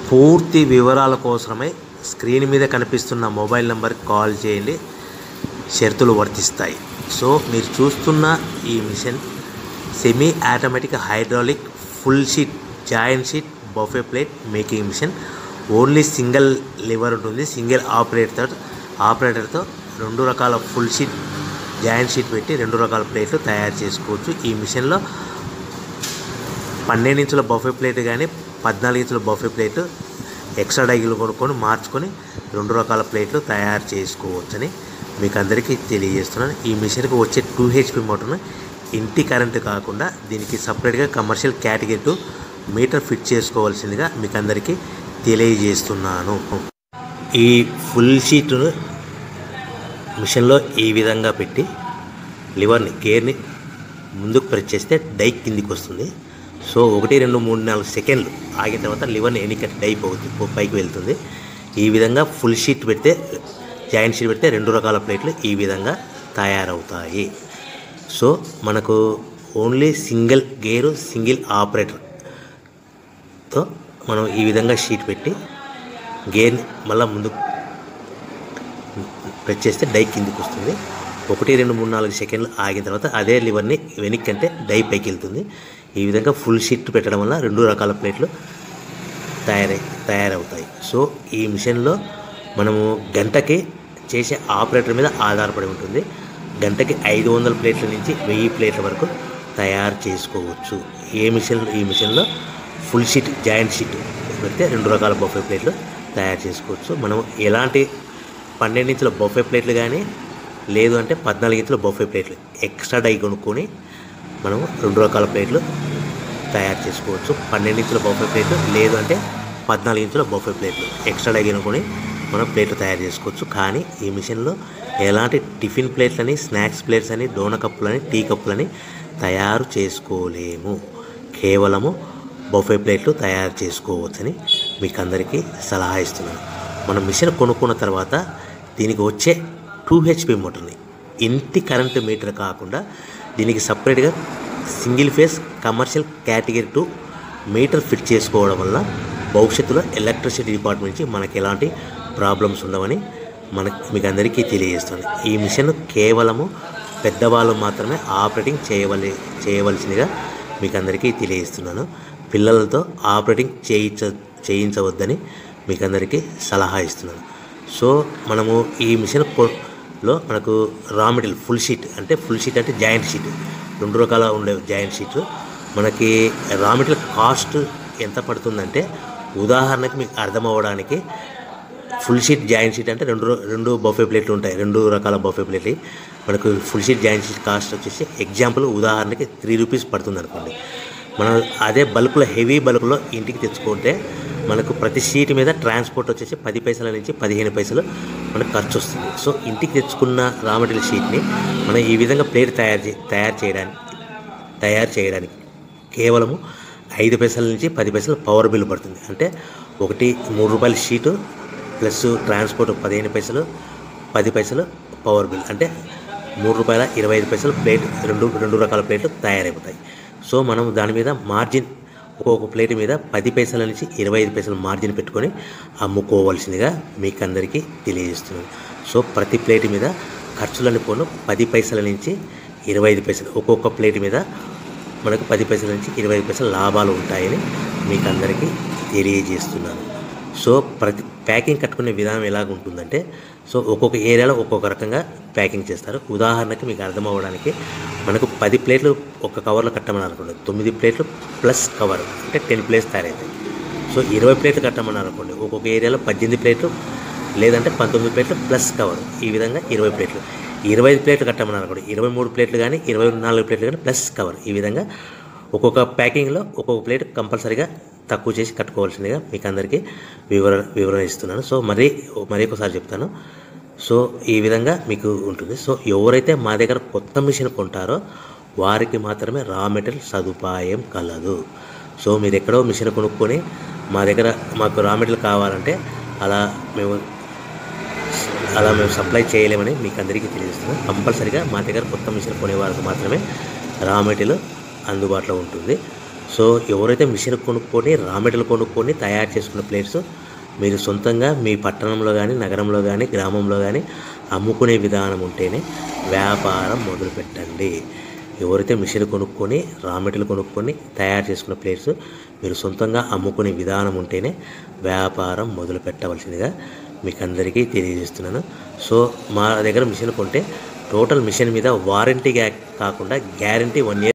పూర్తి వివరాల కోసమై స్క్రీన్ మీద కనిపిస్తున్న మొబైల్ నెంబర్కి కాల్ చేయండి. షరతులు వర్తిస్తాయి. సో మీరు చూస్తున్న ఈ machine semi automatic hydraulic full sheet joint sheet buffet plate making machine. Only single lever ఉంటుంది. సింగిల్ ఆపరేటర్తో 2 రకాల ఫుల్ షీట్ జాయింట్ షీట్ పెట్టి 2 రకాల ప్లేట్లు తయారు చేసుకోవచ్చు. ఈ మిషన్లో 12 ఇంచుల బఫే ప్లేట్ కానీ 14 ఇంచుల బఫే ప్లేట్ ఎక్స్ట్రా డైగులు కొనుక్కొని మార్చుకొని 2 రకాల ప్లేట్లు తయారు చేసుకోవచ్చని మీకు అందరికీ తెలియజేస్తున్నాను. ఈ మిషన్కి వచ్చే 2 HP మోటార్ను ఇంటి కరెంటు కాకుండా దీనికి సపరేట్గా కమర్షియల్ కేటగిరీ 2 మీటర్ ఫిట్ చేసుకోవాల్సిందిగా మీకు అందరికీ తెలియజేస్తున్నాను. ఈ ఫుల్ షీట్ను మిషన్లో ఈ విధంగా పెట్టి లివర్ని గేర్ని ముందుకు ప్రెస్ చేస్తే డై కిందికి వస్తుంది. సో 1 2 3 4 సెకండ్లు ఆగిన తర్వాత లివర్ని ఎన్నికట్టి డై పైకి వెళ్తుంది. ఈ విధంగా ఫుల్ షీట్ పెడితే జాయింట్ షీట్ పెడితే 2 రకాల ప్లేట్లు ఈ విధంగా తయారవుతాయి. సో మనకు ఓన్లీ సింగిల్ గేరు సింగిల్ ఆపరేటర్తో మనం ఈ విధంగా షీట్ పెట్టి గేర్ని మళ్ళీ ముందుకు ప్రెస్ చేస్తే డై కిందికి వస్తుంది. 1 2 3 4 సెకండ్లు ఆగిన తర్వాత అదే లివర్ని వెనక్కి అంటే డై పైకి వెళ్తుంది. ఈ విధంగా ఫుల్ షీట్ పెట్టడం వల్ల 2 రకాల ప్లేట్లు తయారవుతాయి. సో ఈ మిషన్లో మనము గంటకి చేసే ఆపరేటర్ మీద ఆధారపడి ఉంటుంది. గంటకి 500 ప్లేట్ల నుంచి 1000 ప్లేట్ల వరకు తయారు చేసుకోవచ్చు. ఈ మిషన్లో ఫుల్ షీట్ జాయింట్ షీట్ పెడితే 2 రకాల బఫే ప్లేట్లు తయారు చేసుకోవచ్చు. మనం ఎలాంటి 12 ఇంచుల బఫే ప్లేట్లు కానీ లేదు అంటే 14 ఇంచుల బఫే ప్లేట్లు ఎక్స్ట్రా డై కొనుక్కొని మనం 2 రకాల ప్లేట్లు తయారు చేసుకోవచ్చు. 12 ఇంచుల బఫే ప్లేట్లు లేదు అంటే 14 ఇంచుల బఫే ప్లేట్లు ఎక్స్ట్రా డై కొనుక్కొని మనం ప్లేట్లు తయారు చేసుకోవచ్చు. కానీ ఈ మిషన్లో ఎలాంటి టిఫిన్ ప్లేట్లని స్నాక్స్ ప్లేట్స్ అని డోన కప్పులని టీ కప్పులని తయారు చేసుకోలేము. కేవలము బఫే ప్లేట్లు తయారు చేసుకోవచ్చని మీకు అందరికీ సలహా ఇస్తున్నాను. మనం మిషన్ కొనుక్కున్న తర్వాత దీనికి వచ్చే 2 HP మోటార్ని ఇంటి కరెంటు మీటర్ కాకుండా దీనికి సపరేట్గా single phase commercial category 2 metre fit చేసుకోవడం వల్ల భవిష్యత్తులో ఎలక్ట్రిసిటీ డిపార్ట్మెంట్ నుంచి మనకి ఎలాంటి ప్రాబ్లమ్స్ ఉండవని మీకు అందరికీ తెలియజేస్తుంది. ఈ మిషన్ కేవలము పెద్దవాళ్ళు మాత్రమే ఆపరేటింగ్ చేయవలసిందిగా మీకు అందరికీ తెలియజేస్తున్నాను. పిల్లలతో ఆపరేటింగ్ చేయించవద్దని మీకు అందరికీ సలహా ఇస్తున్నాను. సో మనము ఈ మిషన్లో మనకు రా మెటీరియల్ ఫుల్ షీట్ అంటే జాయింట్ షీట్ 2 రకాల ఉండే జాయింట్ షీట్ మనకి రా మెటీరియల్ కాస్ట్ ఎంత పడుతుందంటే ఉదాహరణకి మీకు అర్థం అవ్వడానికి ఫుల్ షీట్ జాయింట్ షీట్ అంటే 2 బఫే ప్లేట్లు ఉంటాయి. 2 రకాల బఫే ప్లేట్లు మనకు full sheet joint sheet cost వచ్చేసి ఎగ్జాంపుల్ ఉదాహరణకి 3 రూపీస్ పడుతుంది అనుకోండి. మనం అదే బల్క్లో హెవీ బల్క్లో ఇంటికి తెచ్చుకుంటే మనకు ప్రతి షీట్ మీద ట్రాన్స్పోర్ట్ వచ్చేసి 10 పైసల నుంచి 15 పైసలు మనకు ఖర్చు వస్తుంది. సో ఇంటికి తెచ్చుకున్న రా మెటీరియల్ షీట్ని మనం ఈ విధంగా ప్లేట్ తయారు చేయడానికి కేవలము 5 పైసల నుంచి 10 పైసలు పవర్ బిల్ పడుతుంది. అంటే ఒకటి 3 రూపాయల షీటు ప్లస్ ట్రాన్స్పోర్ట్ 15 పైసలు 10 పైసలు పవర్ బిల్ అంటే 3 రూపాయల 25 పైసలు ప్లేట్ 2 రకాల ప్లేట్లు తయారైపోతాయి. సో మనం దాని మీద మార్జిన్ ఒక్కొక్క ప్లేట్ మీద 10 పైసల నుంచి 25 పైసలు మార్జిన్ పెట్టుకొని అమ్ముకోవాల్సిందిగా మీకు అందరికీ తెలియజేస్తున్నాను. సో ప్రతి ప్లేట్ మీద ఖర్చులని పోను 10 పైసల నుంచి 25 పైసలు ఒక్కొక్క ప్లేట్ మీద మనకు 10 పైసల నుంచి 25 పైసలు లాభాలు ఉంటాయని మీకు అందరికీ తెలియజేస్తున్నాను. సో ప్రతి ప్యాకింగ్ కట్టుకునే విధానం ఎలాగ ఉంటుందంటే సో ఒక్కొక్క ఏరియాలో ఒక్కొక్క రకంగా ప్యాకింగ్ చేస్తారు. ఉదాహరణకి మీకు అర్థం అవ్వడానికి మనకు 10 ప్లేట్లు ఒక కవర్లో కట్టమని అనుకోండి 9 ప్లేట్లు ప్లస్ కవర్ అంటే 10 ప్లేట్స్ తయారవుతాయి. సో 20 ప్లేట్లు కట్టమని అనుకోండి ఒక్కొక్క ఏరియాలో 18 ప్లేట్లు లేదంటే 19 ప్లేట్లు ప్లస్ కవర్ ఈ విధంగా 20 ప్లేట్లు. 25 ప్లేట్లు కట్టమని అనుకోండి 23 ప్లేట్లు కానీ 24 ప్లేట్లు కానీ ప్లస్ కవర్ ఈ విధంగా ఒక్కొక్క ప్యాకింగ్లో ఒక్కొక్క ప్లేట్ కంపల్సరీగా తక్కువ చేసి కట్టుకోవాల్సిందిగా మీకు అందరికీ వివరణ ఇస్తున్నాను. సో మరీ ఒకసారి చెప్తాను. సో ఈ విధంగా మీకు ఉంటుంది. సో ఎవరైతే మా దగ్గర కొత్త మిషన్ కొంటారో వారికి మాత్రమే రా మెటీరియల్ సదుపాయం కలదు. సో మీరు ఎక్కడో మిషన్ కొనుక్కొని మాకు రా మెటీరియల్ కావాలంటే అలా మేము సప్లై చేయలేమని మీకు అందరికీ తెలియజేస్తున్నాం. కంపల్సరీగా మా దగ్గర కొత్త మిషన్ కొనే వారికి మాత్రమే రా మెటీరియల్ అందుబాటులో ఉంటుంది. సో ఎవరైతే మిషన్ కొనుక్కొని రా మెటీరియల్ కొనుక్కొని తయారు చేసుకున్న ప్లేట్స్ మీరు సొంతంగా మీ పట్టణంలో కానీ నగరంలో కానీ గ్రామంలో కానీ అమ్ముకునే విధానం ఉంటేనే వ్యాపారం మొదలుపెట్టండి. ఎవరైతే మిషన్ కొనుక్కొని రా మెటీరియల్ కొనుక్కొని తయారు చేసుకున్న ప్లేట్స్ మీరు సొంతంగా అమ్ముకునే విధానం ఉంటేనే వ్యాపారం మొదలు పెట్టవలసిందిగా మీకు అందరికీ తెలియజేస్తున్నాను. సో మా దగ్గర మిషన్ కొంటే టోటల్ మిషన్ మీద వారంటీ కాకుండా గ్యారంటీ 1 year